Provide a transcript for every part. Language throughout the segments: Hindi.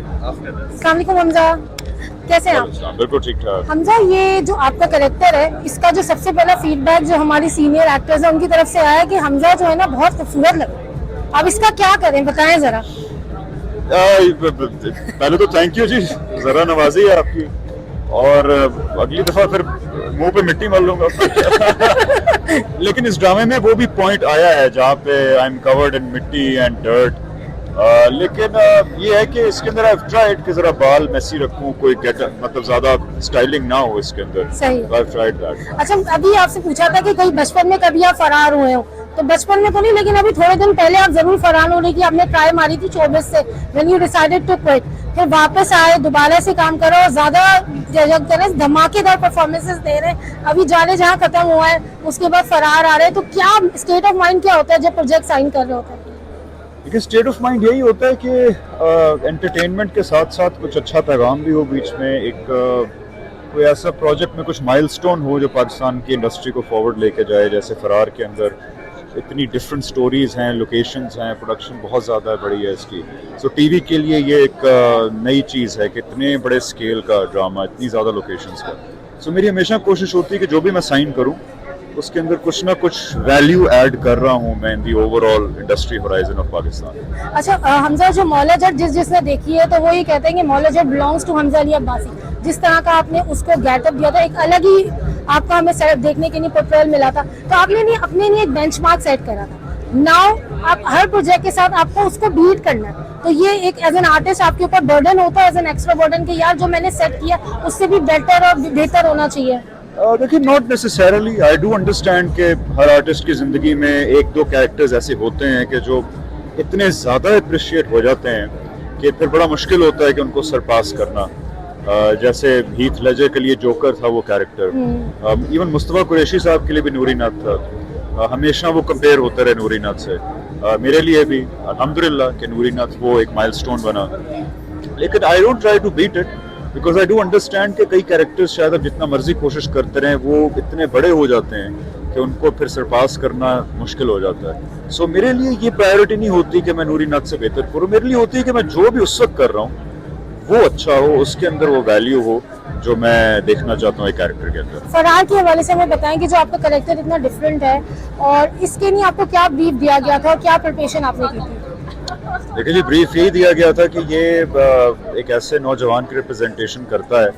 अस्सलाम वालेकुम हमजा, कैसे हैं आप? बिल्कुल ठीक ठाक। हमजा, ये जो आपका कैरेक्टर है, इसका जो सबसे पहला फीडबैक जो हमारी सीनियर एक्टर्स हैं उनकी तरफ से आया है कि हमजा जो है ना बहुत खूबसूरत लग रहा है। अब इसका क्या करें, बताएं जरा। पहले तो थैंक यू जी, जरा नवाजी है आपकी, और अगली दफा फिर मुंह पे मिट्टी मल लूंगा। लेकिन इस ड्रामे में वो भी पॉइंट आया है जहाँ पे आई एम कवर्ड इन मिट्टी एंड डर्ट, लेकिन ये है कि इसके अंदर आई ट्राइड कि जरा बाल मैसी रखूं, कोई गेटअप मतलब ज्यादा स्टाइलिंग ना हो इसके अंदर। सही। I tried that. अच्छा, अभी आपसे पूछा था कि कहीं बचपन में कभी आप फरार हुए हो, तो बचपन में तो नहीं, लेकिन अभी थोड़े दिन पहले आप जरूर फरार होने की आपने ट्राई मारी थी 24 से, when you decided to quit, फिर वापस आए, दोबारा से काम करो, ज्यादा जज करें, धमाकेदार परफॉर्मेंसेस दे रहे हैं, अभी जाने जहाँ खत्म हुआ है उसके बाद फरार आ रहे हैं, तो क्या स्टेट ऑफ माइंड क्या होता है जब प्रोजेक्ट साइन कर रहे होते हैं? देखिए, स्टेट ऑफ माइंड यही होता है कि एंटरटेनमेंट के साथ साथ कुछ अच्छा पैगाम भी हो बीच में, एक कोई ऐसा प्रोजेक्ट में कुछ माइलस्टोन हो जो पाकिस्तान की इंडस्ट्री को फॉरवर्ड लेके जाए। जैसे फरार के अंदर इतनी डिफरेंट स्टोरीज हैं, लोकेशंस हैं, प्रोडक्शन बहुत ज़्यादा बड़ी है इसकी। सो टीवी के लिए ये एक नई चीज़ है कि इतने बड़े स्केल का ड्रामा, इतनी ज़्यादा लोकेशंस का। सो मेरी हमेशा कोशिश होती है कि जो भी मैं साइन करूँ उसके अंदर कुछ ना कुछ वैल्यू ऐड कर रहा हूँ मैं in the overall industry horizon of Pakistan. अच्छा, हमजा, जो मौला जट जिसने देखी है तो वो ये कहते हैं कि मौला जट बिलोंग्स टू हमजा अली अब्बासी। जिस तरह का आपने उसको गेटअप दिया था, एक अलग ही आपका हमें सेट देखने के लिए पोर्ट्रेयल मिला था, तो आपने नहीं अपने लिए एक बेंचमार्क सेट करा था। नाउ आप हर प्रोजेक्ट के साथ आपको उसको बीट करना है, तो ये एक एज एन आर्टिस्ट आपके ऊपर बर्डन होता है, एज एन एक्स्ट्रा बर्डन कि यार जो मैंने सेट किया उससे भी बेटर और बेहतर होना चाहिए। देखिए, not necessarily, I do understand कि हर आर्टिस्ट की ज़िंदगी में एक दो कैरेक्टर्स ऐसे होते हैं कि जो इतने ज़्यादा अप्रिशिएट हो जाते हैं कि फिर बड़ा मुश्किल होता है कि उनको सरपास करना। जैसे हीथ लेजर के लिए जोकर था वो कैरेक्टर, इवन मुस्तफा कुरैशी साहब के लिए भी नूरी नाथ था, हमेशा वो कंपेयर होते रहे नूरी नाथ से। मेरे लिए भी अल्हम्दुलिल्लाह कि नूरी नाथ वो एक माइलस्टोन बना, लेकिन I don't try to beat it because I do understand कि कई कैरेक्टर्स शायद अब जितना मर्जी कोशिश करते रहें वो इतने बड़े हो जाते हैं कि उनको फिर सरपास करना मुश्किल हो जाता है। सो मेरे लिए ये प्रायोरिटी नहीं होती कि मैं नूरी नाथ से बेहतर करूँ, मेरे लिए होती है कि मैं जो भी उस वक्त कर रहा हूँ वो अच्छा हो, उसके अंदर वो वैल्यू हो जो मैं देखना चाहता हूँ एक कैरेक्टर के अंदर। फरार के हवाले से हमें बताएं कि जो आपका कैरेक्टर इतना डिफरेंट है और इसके लिए आपको क्या ब्रीफ दिया गया था और क्या प्रिपरेशन आपने की थी? देखिए जी, ब्रीफ यही दिया गया था कि ये एक ऐसे नौजवान की रिप्रेजेंटेशन करता है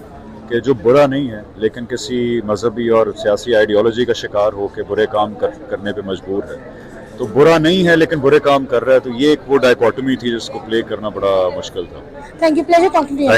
कि जो बुरा नहीं है लेकिन किसी मजहबी और सियासी आइडियोलॉजी का शिकार हो के बुरे काम करने पे मजबूर है। तो बुरा नहीं है लेकिन बुरे काम कर रहा है, तो ये एक वो डायकोटमी थी जिसको प्ले करना बड़ा मुश्किल था। Thank you, pleasure talking to you.